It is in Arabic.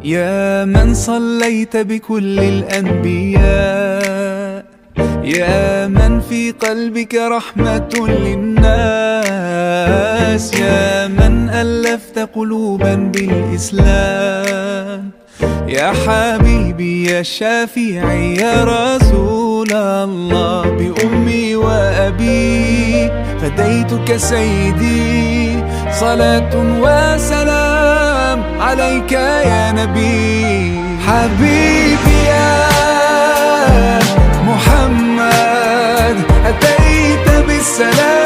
يا من صليت بكل الأنبياء، يا من في قلبك رحمة للناس، يا من ألفت قلوبا بالإسلام، يا حبيبي يا شافعي يا رسول الله، بأمي وأبي فديتك سيدي، صلاة وسلام عليك يا نبي. حبيبي يا محمد أتيت بالسلام،